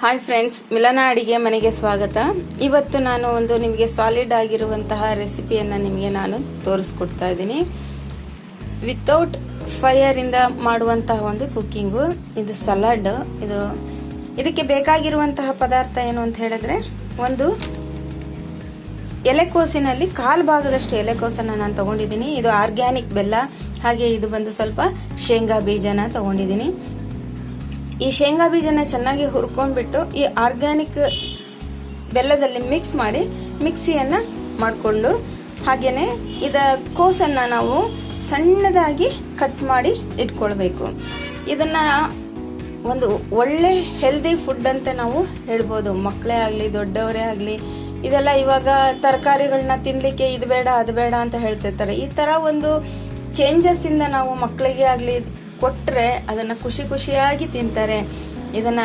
Hi friends, ಮಿಲನ ಅಡಿಗೆ ಮನೆಗೆ ಸ್ವಾಗತ. ಇವತ್ತು ನಾನು ಒಂದು ನಿಮಗೆ ಸಾಲಿಡ್ ಆಗಿರುವಂತಹ ರೆಸಿಪಿಯನ್ನು ನಿಮಗೆ ನಾನು ತೋರಿಸ್ಕೊಡ್ತಾ ಇದ್ದೀನಿ. ವಿತೌಟ್ ಫೈರ್ ಇಂದ ಮಾಡುವಂತಹ ಒಂದು ಕುಕ್ಕಿಂಗು. ಇದು ಸಲಾಡ್. ಇದಕ್ಕೆ ಬೇಕಾಗಿರುವಂತಹ ಪದಾರ್ಥ ಏನು ಅಂತ ಹೇಳಿದ್ರೆ, ಒಂದು ಎಲೆಕೋಸಿನಲ್ಲಿ ಕಾಲು ಭಾಗದಷ್ಟು ಎಲೆಕೋಸನ್ನು ನಾನು ತಗೊಂಡಿದ್ದೀನಿ. ಇದು ಆರ್ಗ್ಯಾನಿಕ್ ಬೆಲ್ಲ. ಹಾಗೆ ಇದು ಬಂದು ಸ್ವಲ್ಪ ಶೇಂಗಾ ಬೀಜನ ತಗೊಂಡಿದ್ದೀನಿ. ಈ ಶೇಂಗಾ ಬೀಜನ ಚೆನ್ನಾಗಿ ಹುರ್ಕೊಂಡ್ಬಿಟ್ಟು ಈ ಆರ್ಗ್ಯಾನಿಕ್ ಬೆಲ್ಲದಲ್ಲಿ ಮಿಕ್ಸ್ ಮಾಡಿ ಮಿಕ್ಸಿಯನ್ನ ಮಾಡಿಕೊಂಡು, ಹಾಗೇನೆ ಕೋಸನ್ನ ನಾವು ಸಣ್ಣದಾಗಿ ಕಟ್ ಮಾಡಿ ಇಟ್ಕೊಳ್ಬೇಕು. ಇದನ್ನ ಒಂದು ಒಳ್ಳೆ ಹೆಲ್ದಿ ಫುಡ್ ಅಂತ ನಾವು ಹೇಳ್ಬೋದು. ಮಕ್ಕಳೇ ಆಗಲಿ ದೊಡ್ಡವರೇ ಆಗಲಿ, ಇದೆಲ್ಲ ಇವಾಗ ತರಕಾರಿಗಳನ್ನ ತಿನ್ಲಿಕ್ಕೆ ಇದು ಬೇಡ ಅದು ಬೇಡ ಅಂತ ಹೇಳ್ತಿರ್ತಾರೆ. ಈ ತರ ಒಂದು ಚೇಂಜಸ್ ಇಂದ ನಾವು ಮಕ್ಕಳಿಗೆ ಆಗಲಿ ಕೊಟ್ರೆ ಅದನ್ನ ಖುಷಿಯಾಗಿ ತಿಂತಾರೆ. ಇದನ್ನ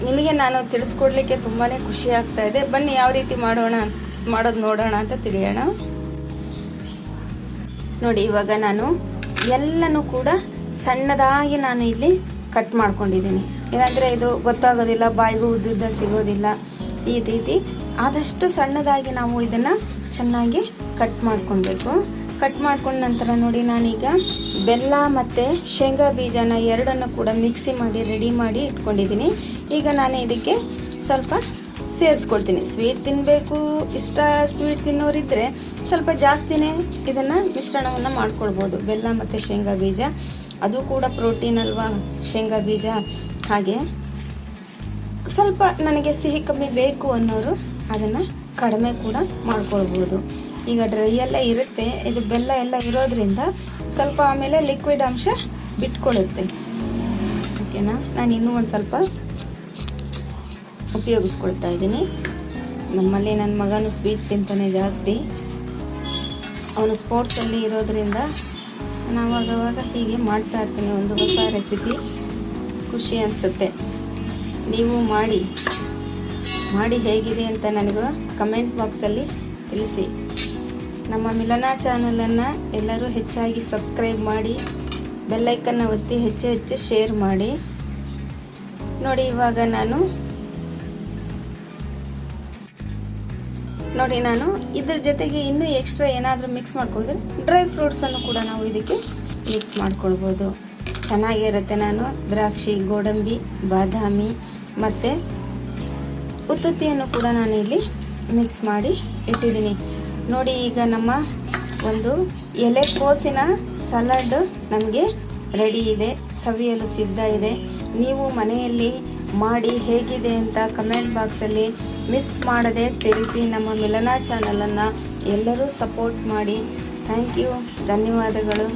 ನಿಮಗೆ ನಾನು ತಿಳಿಸ್ಕೊಡ್ಲಿಕ್ಕೆ ತುಂಬಾನೇ ಖುಷಿ ಆಗ್ತಾ ಇದೆ. ಬನ್ನಿ ಯಾವ ರೀತಿ ಮಾಡೋದು ನೋಡೋಣ ಅಂತ ತಿಳಿಯೋಣ. ನೋಡಿ, ಇವಾಗ ನಾನು ಎಲ್ಲನೂ ಕೂಡ ಸಣ್ಣದಾಗಿ ನಾನು ಇಲ್ಲಿ ಕಟ್ ಮಾಡ್ಕೊಂಡಿದ್ದೀನಿ. ಇದಂದ್ರೆ ಇದು ಗೊತ್ತಾಗೋದಿಲ್ಲ, ಬಾಯಿಗೂ ಉದ್ದುದ್ದ ಸಿಗೋದಿಲ್ಲ. ಈ ರೀತಿ ಆದಷ್ಟು ಸಣ್ಣದಾಗಿ ನಾವು ಇದನ್ನ ಚೆನ್ನಾಗಿ ಕಟ್ ಮಾಡ್ಕೊಳ್ಬೇಕು. ಕಟ್ ಮಾಡ್ಕೊಂಡ ನಂತರ ನೋಡಿ, ನಾನೀಗ ಬೆಲ್ಲ ಮತ್ತು ಶೇಂಗಾ ಬೀಜನ ಎರಡನ್ನು ಕೂಡ ಮಿಕ್ಸಿ ಮಾಡಿ ರೆಡಿ ಮಾಡಿ ಇಟ್ಕೊಂಡಿದ್ದೀನಿ. ಈಗ ನಾನು ಇದಕ್ಕೆ ಸ್ವಲ್ಪ ಸೇರಿಸ್ಕೊಳ್ತೀನಿ. ಸ್ವೀಟ್ ತಿನ್ನಬೇಕು, ಸ್ವೀಟ್ ತಿನ್ನೋರಿದ್ರೆ ಸ್ವಲ್ಪ ಜಾಸ್ತಿನೇ ಇದನ್ನು ಮಿಶ್ರಣವನ್ನು ಮಾಡ್ಕೊಳ್ಬೋದು. ಬೆಲ್ಲ ಮತ್ತು ಶೇಂಗಾ ಬೀಜ ಅದು ಕೂಡ ಪ್ರೋಟೀನ್ ಅಲ್ವಾ, ಶೇಂಗಾ ಬೀಜ. ಹಾಗೆ ಸ್ವಲ್ಪ ನನಗೆ ಸಿಹಿ ಕಮ್ಮಿ ಬೇಕು ಅನ್ನೋರು ಅದನ್ನು ಕಡಿಮೆ ಕೂಡ ಮಾಡ್ಕೊಳ್ಬೋದು. ಈಗ ಡ್ರೈ ಎಲ್ಲ ಇರುತ್ತೆ, ಇದು ಬೆಲ್ಲ ಎಲ್ಲ ಇರೋದ್ರಿಂದ ಸ್ವಲ್ಪ ಆಮೇಲೆ ಲಿಕ್ವಿಡ್ ಅಂಶ ಬಿಟ್ಕೊಳ್ಳುತ್ತೆ. ಓಕೆನಾ? ನಾನು ಇನ್ನೂ ಒಂದು ಸ್ವಲ್ಪ ಉಪಯೋಗಿಸ್ಕೊಳ್ತಾ ಇದ್ದೀನಿ. ನಮ್ಮಲ್ಲಿ ನನ್ನ ಮಗನು ಸ್ವೀಟ್ ತಿಂತಾನೆ ಜಾಸ್ತಿ. ಅವನು ಸ್ಪೋರ್ಟ್ಸಲ್ಲಿ ಇರೋದ್ರಿಂದ ನಾನು ಅವಾಗವಾಗ ಹೀಗೆ ಮಾಡ್ತಾ ಇರ್ತೀನಿ. ಒಂದು ಹೊಸ ರೆಸಿಪಿ ಖುಷಿ ಅನಿಸುತ್ತೆ. ನೀವು ಮಾಡಿ ಹೇಗಿದೆ ಅಂತ ನನಗೆ ಕಮೆಂಟ್ ಬಾಕ್ಸಲ್ಲಿ ತಿಳಿಸಿ. ನಮ್ಮ ಮಿಲನ ಚಾನಲನ್ನು ಎಲ್ಲರೂ ಹೆಚ್ಚಾಗಿ ಸಬ್ಸ್ಕ್ರೈಬ್ ಮಾಡಿ, ಬೆಲ್ಲೈಕನ್ನ ಒತ್ತಿ ಹೆಚ್ಚು ಶೇರ್ ಮಾಡಿ. ನೋಡಿ, ಇವಾಗ ನಾನು ಇದ್ರ ಜೊತೆಗೆ ಇನ್ನೂ ಎಕ್ಸ್ಟ್ರಾ ಏನಾದರೂ ಮಿಕ್ಸ್ ಮಾಡ್ಕೊಳ್ದ್ರೆ ಡ್ರೈ ಫ್ರೂಟ್ಸನ್ನು ಕೂಡ ನಾವು ಇದಕ್ಕೆ ಮಿಕ್ಸ್ ಮಾಡ್ಕೊಳ್ಬೋದು. ಚೆನ್ನಾಗಿರುತ್ತೆ. ನಾನು ದ್ರಾಕ್ಷಿ, ಗೋಡಂಬಿ, ಬಾದಾಮಿ ಮತ್ತು ಉತ್ತುತ್ತಿಯನ್ನು ಕೂಡ ನಾನು ಇಲ್ಲಿ ಮಿಕ್ಸ್ ಮಾಡಿ ಇಟ್ಟಿದ್ದೀನಿ. ನೋಡಿ, ಈಗ ನಮ್ಮ ಒಂದು ಎಲೆಕೋಸಿನ ಸಲಾಡ್ ನಮಗೆ ರೆಡಿ ಇದೆ, ಸವಿಯಲು ಸಿದ್ಧ ಇದೆ. ನೀವು ಮನೆಯಲ್ಲಿ ಮಾಡಿ ಹೇಗಿದೆ ಅಂತ ಕಮೆಂಟ್ ಬಾಕ್ಸಲ್ಲಿ ಮಿಸ್ ಮಾಡದೆ ತಿಳಿಸಿ. ನಮ್ಮ ಮಿಲನ ಚಾನಲನ್ನು ಎಲ್ಲರೂ ಸಪೋರ್ಟ್ ಮಾಡಿ. ಥ್ಯಾಂಕ್ ಯು, ಧನ್ಯವಾದಗಳು.